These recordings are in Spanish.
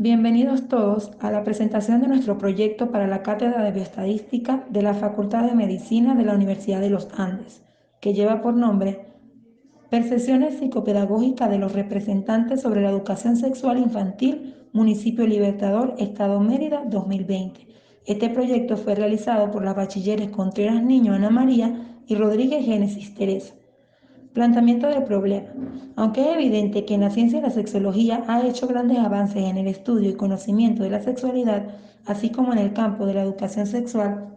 Bienvenidos todos a la presentación de nuestro proyecto para la Cátedra de Bioestadística de la Facultad de Medicina de la Universidad de los Andes, que lleva por nombre Percepciones psicopedagógicas de los representantes sobre la educación sexual infantil, Municipio Libertador, Estado Mérida, 2020. Este proyecto fue realizado por las bachilleres Contreras Niño Ana María y Rodríguez Génesis Teresa. Planteamiento del problema. Aunque es evidente que en la ciencia de la sexología ha hecho grandes avances en el estudio y conocimiento de la sexualidad, así como en el campo de la educación sexual,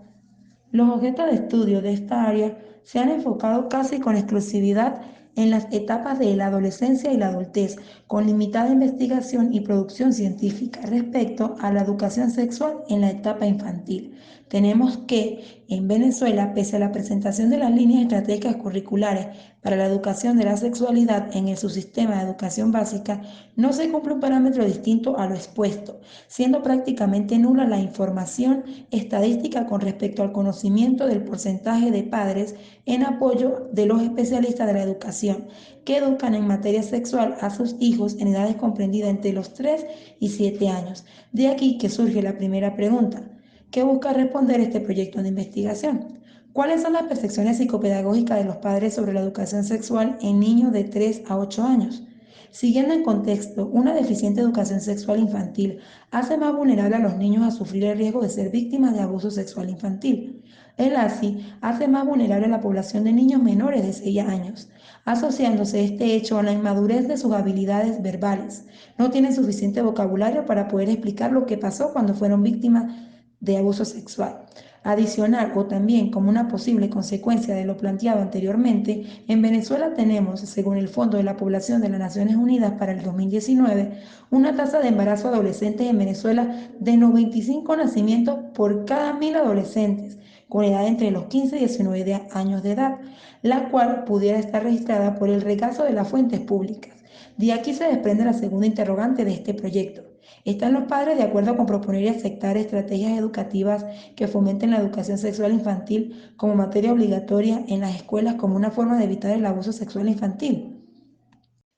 los objetos de estudio de esta área se han enfocado casi con exclusividad en las etapas de la adolescencia y la adultez, con limitada investigación y producción científica respecto a la educación sexual en la etapa infantil. Tenemos que, en Venezuela, pese a la presentación de las líneas estratégicas curriculares para la educación de la sexualidad en el subsistema de educación básica, no se cumple un parámetro distinto a lo expuesto, siendo prácticamente nula la información estadística con respecto al conocimiento del porcentaje de padres en apoyo de los especialistas de la educación que educan en materia sexual a sus hijos en edades comprendidas entre los 3 y 7 años. De aquí que surge la primera pregunta. ¿Qué busca responder este proyecto de investigación? ¿Cuáles son las percepciones psicopedagógicas de los padres sobre la educación sexual en niños de 3 a 8 años? Siguiendo el contexto, una deficiente educación sexual infantil hace más vulnerable a los niños a sufrir el riesgo de ser víctimas de abuso sexual infantil. El ASI hace más vulnerable a la población de niños menores de 6 años, asociándose este hecho a la inmadurez de sus habilidades verbales. No tienen suficiente vocabulario para poder explicar lo que pasó cuando fueron víctimas de abuso sexual. Adicional o también como una posible consecuencia de lo planteado anteriormente, en Venezuela tenemos, según el Fondo de la Población de las Naciones Unidas para el 2019, una tasa de embarazo adolescentes en Venezuela de 95 nacimientos por cada 1000 adolescentes con edad entre los 15 y 19 años de edad, la cual pudiera estar registrada por el regazo de las fuentes públicas. De aquí se desprende la segunda interrogante de este proyecto. ¿Están los padres de acuerdo con proponer y aceptar estrategias educativas que fomenten la educación sexual infantil como materia obligatoria en las escuelas como una forma de evitar el abuso sexual infantil?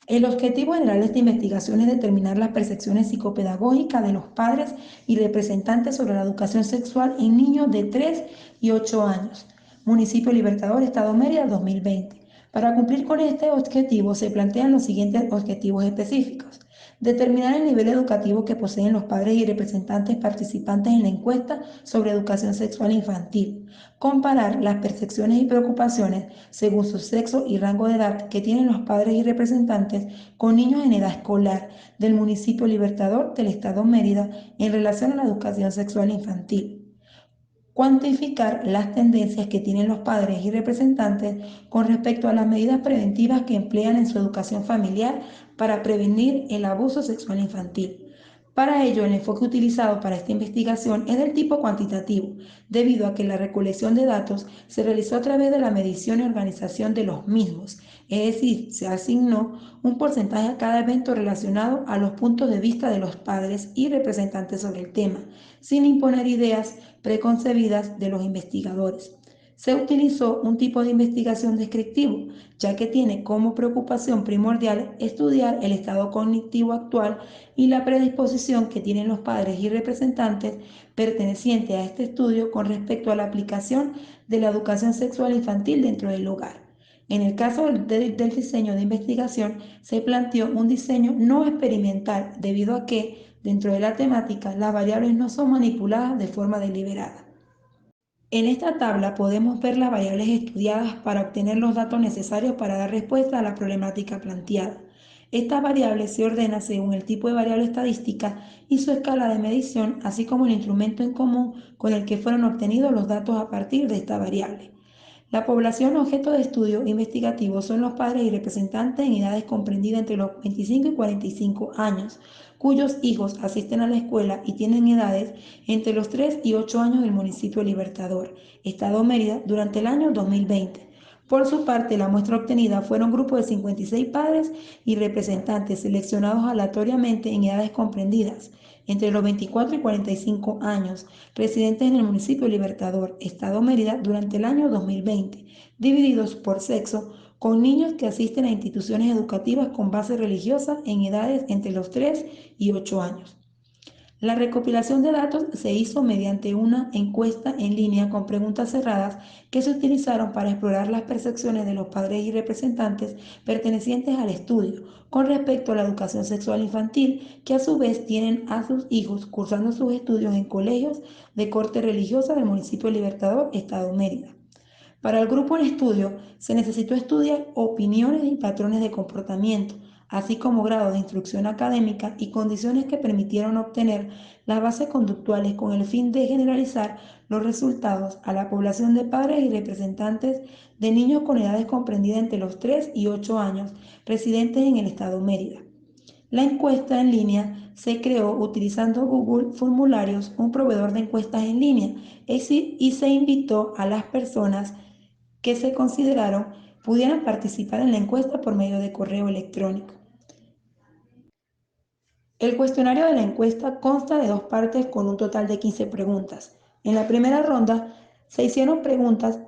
El objetivo general de esta investigación es determinar las percepciones psicopedagógicas de los padres y representantes sobre la educación sexual en niños de 3 y 8 años. Municipio Libertador, Estado Mérida, 2020. Para cumplir con este objetivo se plantean los siguientes objetivos específicos. Determinar el nivel educativo que poseen los padres y representantes participantes en la encuesta sobre educación sexual infantil. Comparar las percepciones y preocupaciones según su sexo y rango de edad que tienen los padres y representantes con niños en edad escolar del municipio Libertador del Estado Mérida en relación a la educación sexual infantil. Cuantificar las tendencias que tienen los padres y representantes con respecto a las medidas preventivas que emplean en su educación familiar para prevenir el abuso sexual infantil. Para ello, el enfoque utilizado para esta investigación es del tipo cuantitativo, debido a que la recolección de datos se realizó a través de la medición y organización de los mismos, es decir, se asignó un porcentaje a cada evento relacionado a los puntos de vista de los padres y representantes sobre el tema, sin imponer ideas preconcebidas de los investigadores. Se utilizó un tipo de investigación descriptivo, ya que tiene como preocupación primordial estudiar el estado cognitivo actual y la predisposición que tienen los padres y representantes pertenecientes a este estudio con respecto a la aplicación de la educación sexual infantil dentro del hogar. En el caso del diseño de investigación, se planteó un diseño no experimental debido a que, dentro de la temática, las variables no son manipuladas de forma deliberada. En esta tabla podemos ver las variables estudiadas para obtener los datos necesarios para dar respuesta a la problemática planteada. Estas variables se ordenan según el tipo de variable estadística y su escala de medición, así como el instrumento en común con el que fueron obtenidos los datos a partir de esta variable. La población objeto de estudio investigativo son los padres y representantes en edades comprendidas entre los 25 y 45 años, cuyos hijos asisten a la escuela y tienen edades entre los 3 y 8 años del municipio Libertador, Estado Mérida, durante el año 2020. Por su parte, la muestra obtenida fueron grupos de 56 padres y representantes seleccionados aleatoriamente en edades comprendidas entre los 24 y 45 años, residentes en el municipio Libertador, Estado Mérida, durante el año 2020, divididos por sexo, con niños que asisten a instituciones educativas con base religiosa en edades entre los 3 y 8 años. La recopilación de datos se hizo mediante una encuesta en línea con preguntas cerradas que se utilizaron para explorar las percepciones de los padres y representantes pertenecientes al estudio con respecto a la educación sexual infantil, que a su vez tienen a sus hijos cursando sus estudios en colegios de corte religiosa del municipio Libertador, Estado Mérida. Para el grupo en estudio se necesitó estudiar opiniones y patrones de comportamiento, así como grado de instrucción académica y condiciones que permitieron obtener las bases conductuales con el fin de generalizar los resultados a la población de padres y representantes de niños con edades comprendidas entre los 3 y 8 años residentes en el estado Mérida. La encuesta en línea se creó utilizando Google Formularios, un proveedor de encuestas en línea, y se invitó a las personas que se consideraron pudieran participar en la encuesta por medio de correo electrónico. El cuestionario de la encuesta consta de 2 partes con un total de 15 preguntas. En la primera ronda se hicieron preguntas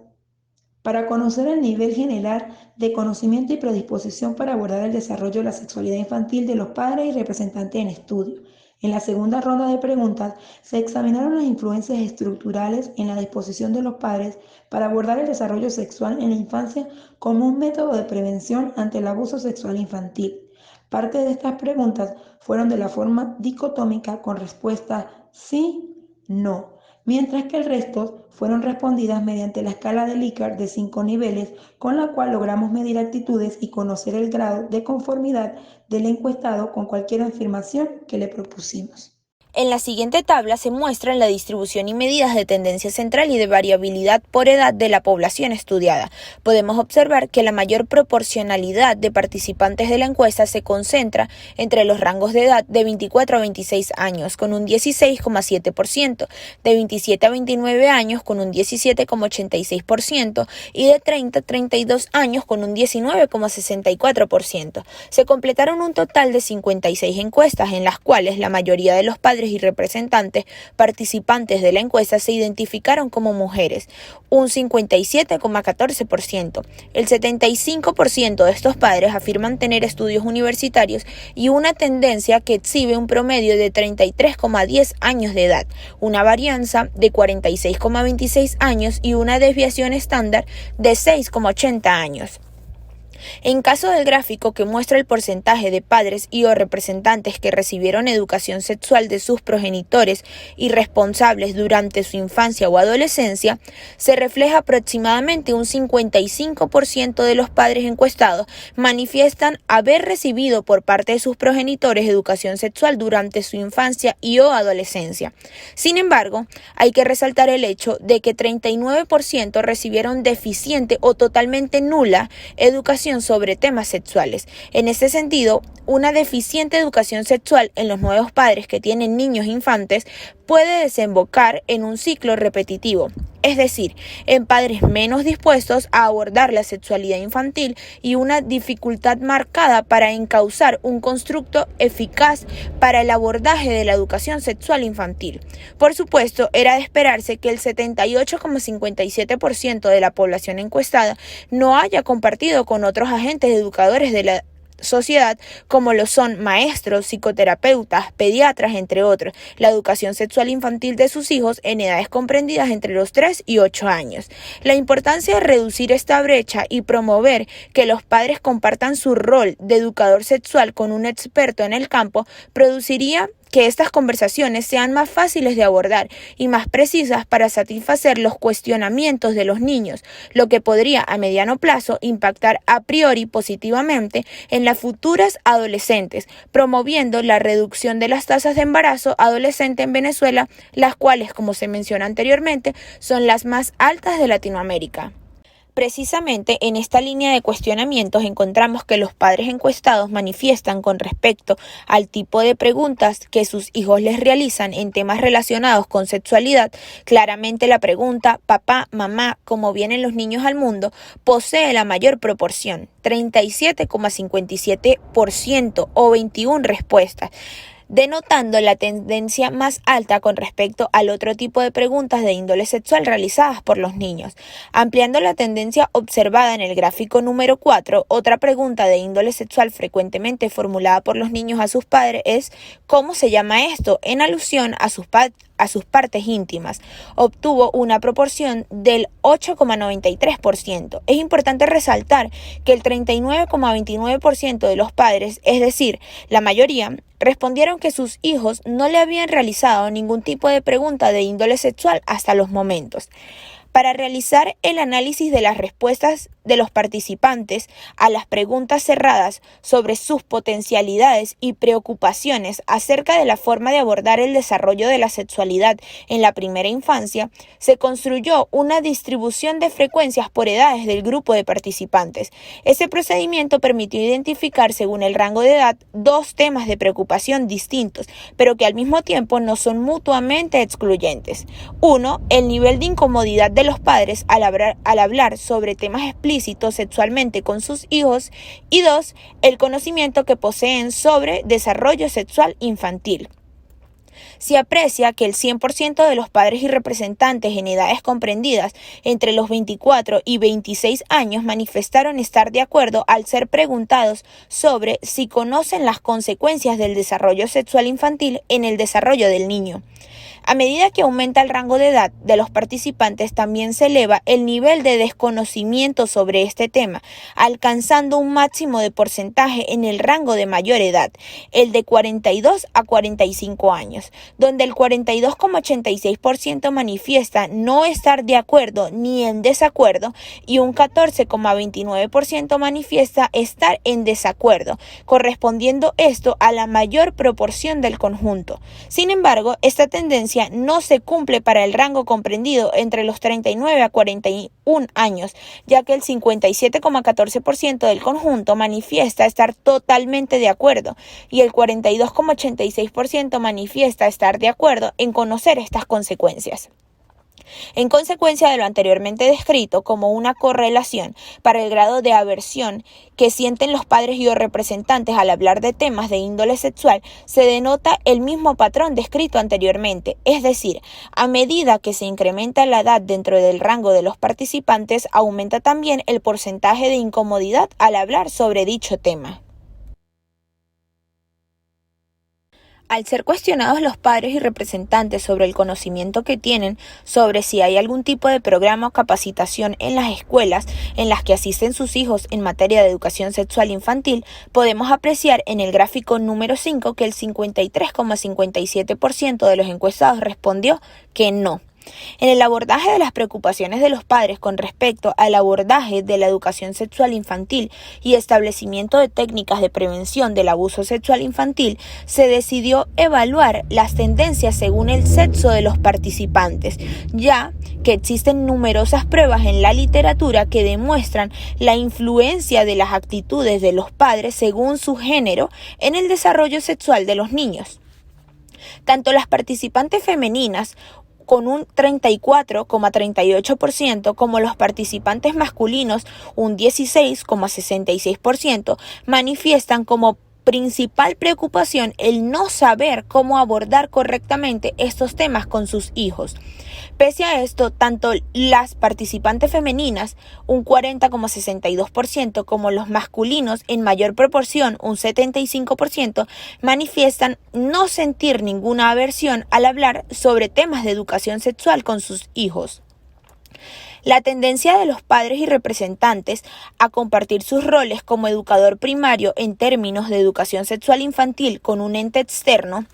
para conocer el nivel general de conocimiento y predisposición para abordar el desarrollo de la sexualidad infantil de los padres y representantes en estudio. En la segunda ronda de preguntas se examinaron las influencias estructurales en la disposición de los padres para abordar el desarrollo sexual en la infancia como un método de prevención ante el abuso sexual infantil. Parte de estas preguntas fueron de la forma dicotómica con respuesta sí, no, mientras que el resto fueron respondidas mediante la escala de Likert de 5 niveles, con la cual logramos medir actitudes y conocer el grado de conformidad del encuestado con cualquier afirmación que le propusimos. En la siguiente tabla se muestran la distribución y medidas de tendencia central y de variabilidad por edad de la población estudiada. Podemos observar que la mayor proporcionalidad de participantes de la encuesta se concentra entre los rangos de edad de 24 a 26 años, con un 16,7%, de 27 a 29 años, con un 17,86%, y de 30 a 32 años, con un 19,64%. Se completaron un total de 56 encuestas, en las cuales la mayoría de los padres y representantes participantes de la encuesta se identificaron como mujeres, un 57,14%. El 75% de estos padres afirman tener estudios universitarios y una tendencia que exhibe un promedio de 33,10 años de edad, una varianza de 46,26 años y una desviación estándar de 6,80 años. En caso del gráfico que muestra el porcentaje de padres y o representantes que recibieron educación sexual de sus progenitores y responsables durante su infancia o adolescencia, se refleja aproximadamente un 55% de los padres encuestados manifiestan haber recibido por parte de sus progenitores educación sexual durante su infancia y o adolescencia. Sin embargo, hay que resaltar el hecho de que 39% recibieron deficiente o totalmente nula educación sobre temas sexuales. En este sentido, una deficiente educación sexual en los nuevos padres que tienen niños infantes puede desembocar en un ciclo repetitivo, es decir, en padres menos dispuestos a abordar la sexualidad infantil y una dificultad marcada para encauzar un constructo eficaz para el abordaje de la educación sexual infantil. Por supuesto, era de esperarse que el 78,57% de la población encuestada no haya compartido con otros agentes educadores de la sociedad, como lo son maestros, psicoterapeutas, pediatras, entre otros, la educación sexual infantil de sus hijos en edades comprendidas entre los 3 y 8 años. La importancia de reducir esta brecha y promover que los padres compartan su rol de educador sexual con un experto en el campo produciría que estas conversaciones sean más fáciles de abordar y más precisas para satisfacer los cuestionamientos de los niños, lo que podría a mediano plazo impactar a priori positivamente en las futuras adolescentes, promoviendo la reducción de las tasas de embarazo adolescente en Venezuela, las cuales, como se menciona anteriormente, son las más altas de Latinoamérica. Precisamente en esta línea de cuestionamientos encontramos que los padres encuestados manifiestan con respecto al tipo de preguntas que sus hijos les realizan en temas relacionados con sexualidad. Claramente la pregunta papá, mamá, ¿cómo vienen los niños al mundo?, posee la mayor proporción, 37,57% o 21 respuestas. denotando la tendencia más alta con respecto al otro tipo de preguntas de índole sexual realizadas por los niños. Ampliando la tendencia observada en el gráfico número 4, otra pregunta de índole sexual frecuentemente formulada por los niños a sus padres es ¿cómo se llama esto?, en alusión a sus partes íntimas. Obtuvo una proporción del 8,93%. Es importante resaltar que el 39,29% de los padres, es decir, la mayoría, respondieron que sus hijos no le habían realizado ningún tipo de pregunta de índole sexual hasta los momentos. Para realizar el análisis de las respuestas de los participantes a las preguntas cerradas sobre sus potencialidades y preocupaciones acerca de la forma de abordar el desarrollo de la sexualidad en la primera infancia, se construyó una distribución de frecuencias por edades del grupo de participantes. Ese procedimiento permitió identificar, según el rango de edad, dos temas de preocupación distintos, pero que al mismo tiempo no son mutuamente excluyentes. Uno, el nivel de incomodidad de los padres al hablar sobre temas explícitos sexualmente con sus hijos, y dos, el conocimiento que poseen sobre desarrollo sexual infantil. Se aprecia que el 100% de los padres y representantes en edades comprendidas entre los 24 y 26 años manifestaron estar de acuerdo al ser preguntados sobre si conocen las consecuencias del desarrollo sexual infantil en el desarrollo del niño. A medida que aumenta el rango de edad de los participantes, también se eleva el nivel de desconocimiento sobre este tema, alcanzando un máximo de porcentaje en el rango de mayor edad, el de 42 a 45 años, donde el 42,86% manifiesta no estar de acuerdo ni en desacuerdo y un 14,29% manifiesta estar en desacuerdo, correspondiendo esto a la mayor proporción del conjunto. Sin embargo, esta tendencia no se cumple para el rango comprendido entre los 39 a 41 años, ya que el 57,14% del conjunto manifiesta estar totalmente de acuerdo y el 42,86% manifiesta estar de acuerdo en conocer estas consecuencias. En consecuencia de lo anteriormente descrito como una correlación para el grado de aversión que sienten los padres y o representantes al hablar de temas de índole sexual, se denota el mismo patrón descrito anteriormente, es decir, a medida que se incrementa la edad dentro del rango de los participantes, aumenta también el porcentaje de incomodidad al hablar sobre dicho tema. Al ser cuestionados los padres y representantes sobre el conocimiento que tienen sobre si hay algún tipo de programa o capacitación en las escuelas en las que asisten sus hijos en materia de educación sexual infantil, podemos apreciar en el gráfico número 5 que el 53,57% de los encuestados respondió que no. En el abordaje de las preocupaciones de los padres con respecto al abordaje de la educación sexual infantil y establecimiento de técnicas de prevención del abuso sexual infantil, se decidió evaluar las tendencias según el sexo de los participantes, ya que existen numerosas pruebas en la literatura que demuestran la influencia de las actitudes de los padres según su género en el desarrollo sexual de los niños. Tanto las participantes femeninas, con un 34,38%, como los participantes masculinos, un 16,66%, manifiestan como principal preocupación el no saber cómo abordar correctamente estos temas con sus hijos. Pese a esto, tanto las participantes femeninas, un 40,62%, como los masculinos, en mayor proporción, un 75%, manifiestan no sentir ninguna aversión al hablar sobre temas de educación sexual con sus hijos. La tendencia de los padres y representantes a compartir sus roles como educador primario en términos de educación sexual infantil con un ente externo,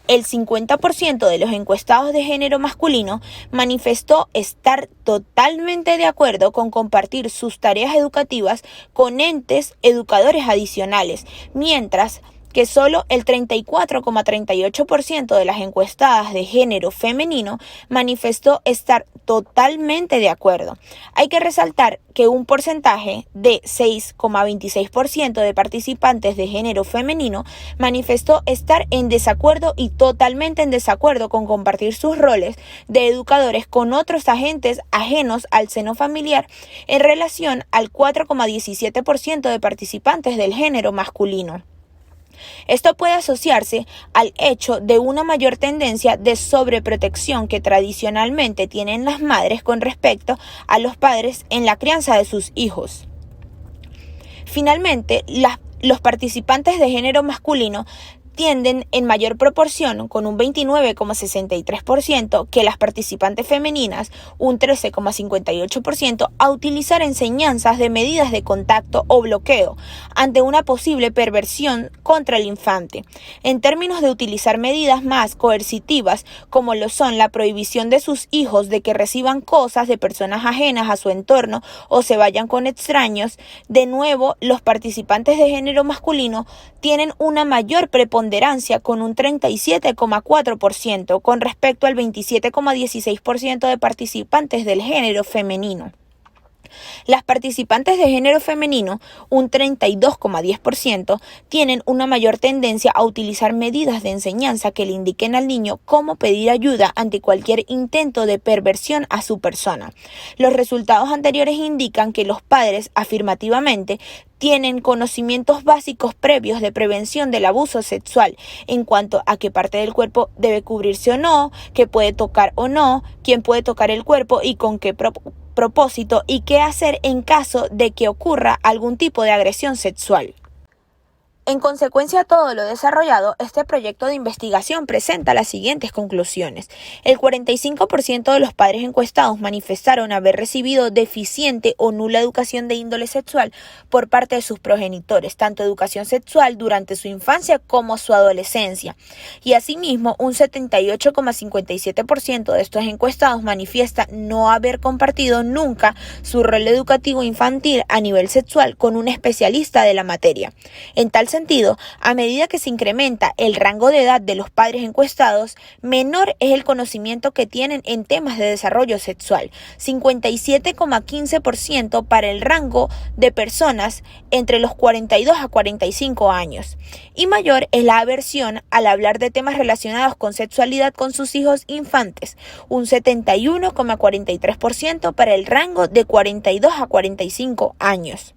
el 50% de los encuestados de género masculino manifestó estar totalmente de acuerdo con compartir sus tareas educativas con entes educadores adicionales, mientras que solo el 34,38% de las encuestadas de género femenino manifestó estar totalmente de acuerdo. Hay que resaltar que un porcentaje de 6,26% de participantes de género femenino manifestó estar en desacuerdo y totalmente en desacuerdo con compartir sus roles de educadores con otros agentes ajenos al seno familiar, en relación al 4,17% de participantes del género masculino. Esto puede asociarse al hecho de una mayor tendencia de sobreprotección que tradicionalmente tienen las madres con respecto a los padres en la crianza de sus hijos. Finalmente, los participantes de género masculino tienden en mayor proporción, con un 29,63%, que las participantes femeninas, un 13,58%, a utilizar enseñanzas de medidas de contacto o bloqueo ante una posible perversión contra el infante. En términos de utilizar medidas más coercitivas, como lo son la prohibición de sus hijos de que reciban cosas de personas ajenas a su entorno o se vayan con extraños, de nuevo, los participantes de género masculino tienen una mayor preponderancia con un 37,4% con respecto al 27,16% de participantes del género femenino. Las participantes de género femenino, un 32,10%, tienen una mayor tendencia a utilizar medidas de enseñanza que le indiquen al niño cómo pedir ayuda ante cualquier intento de perversión a su persona. Los resultados anteriores indican que los padres afirmativamente tienen conocimientos básicos previos de prevención del abuso sexual en cuanto a qué parte del cuerpo debe cubrirse o no, qué puede tocar o no, quién puede tocar el cuerpo y con qué propósito y qué hacer en caso de que ocurra algún tipo de agresión sexual. En consecuencia de todo lo desarrollado, este proyecto de investigación presenta las siguientes conclusiones. El 45% de los padres encuestados manifestaron haber recibido deficiente o nula educación de índole sexual por parte de sus progenitores, tanto educación sexual durante su infancia como su adolescencia. Y asimismo, un 78,57% de estos encuestados manifiesta no haber compartido nunca su rol educativo infantil a nivel sexual con un especialista de la materia. En tal sentido, a medida que se incrementa el rango de edad de los padres encuestados, menor es el conocimiento que tienen en temas de desarrollo sexual, 57,15% para el rango de personas entre los 42 a 45 años, y mayor es la aversión al hablar de temas relacionados con sexualidad con sus hijos infantes, un 71,43% para el rango de 42 a 45 años.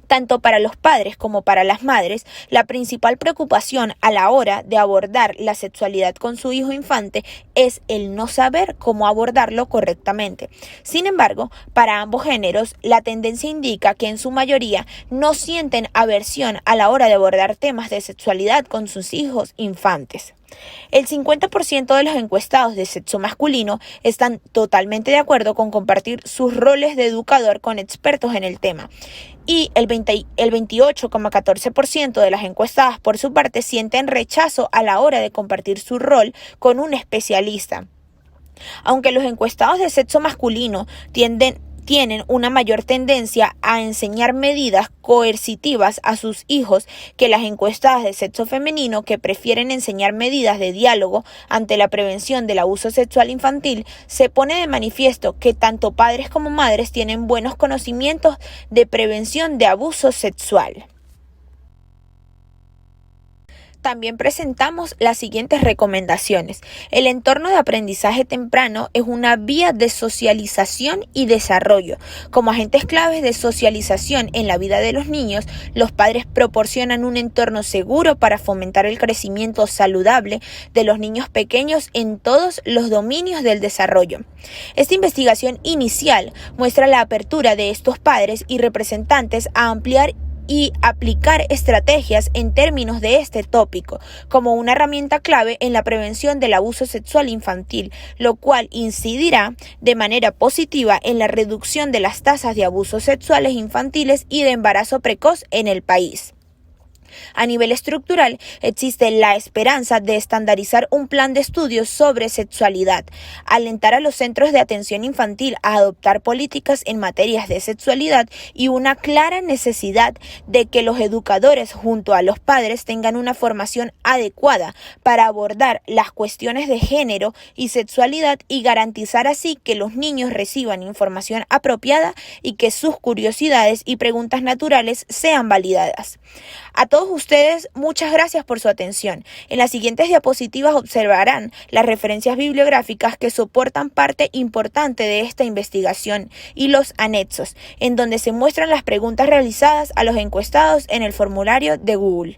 Tanto para los padres como para las madres, la principal preocupación a la hora de abordar la sexualidad con su hijo infante es el no saber cómo abordarlo correctamente. Sin embargo, para ambos géneros, la tendencia indica que en su mayoría no sienten aversión a la hora de abordar temas de sexualidad con sus hijos infantes. El 50% de los encuestados de sexo masculino están totalmente de acuerdo con compartir sus roles de educador con expertos en el tema, y el 28,14% de las encuestadas por su parte sienten rechazo a la hora de compartir su rol con un especialista. Aunque los encuestados de sexo masculino tienen una mayor tendencia a enseñar medidas coercitivas a sus hijos que las encuestadas de sexo femenino, que prefieren enseñar medidas de diálogo ante la prevención del abuso sexual infantil, se pone de manifiesto que tanto padres como madres tienen buenos conocimientos de prevención de abuso sexual. También presentamos las siguientes recomendaciones. El entorno de aprendizaje temprano es una vía de socialización y desarrollo. Como agentes claves de socialización en la vida de los niños, los padres proporcionan un entorno seguro para fomentar el crecimiento saludable de los niños pequeños en todos los dominios del desarrollo. Esta investigación inicial muestra la apertura de estos padres y representantes a ampliar y aplicar estrategias en términos de este tópico como una herramienta clave en la prevención del abuso sexual infantil, lo cual incidirá de manera positiva en la reducción de las tasas de abusos sexuales infantiles y de embarazo precoz en el país. A nivel estructural, existe la esperanza de estandarizar un plan de estudios sobre sexualidad, alentar a los centros de atención infantil a adoptar políticas en materias de sexualidad y una clara necesidad de que los educadores junto a los padres tengan una formación adecuada para abordar las cuestiones de género y sexualidad y garantizar así que los niños reciban información apropiada y que sus curiosidades y preguntas naturales sean validadas. A todos ustedes, muchas gracias por su atención. En las siguientes diapositivas observarán las referencias bibliográficas que soportan parte importante de esta investigación y los anexos, en donde se muestran las preguntas realizadas a los encuestados en el formulario de Google.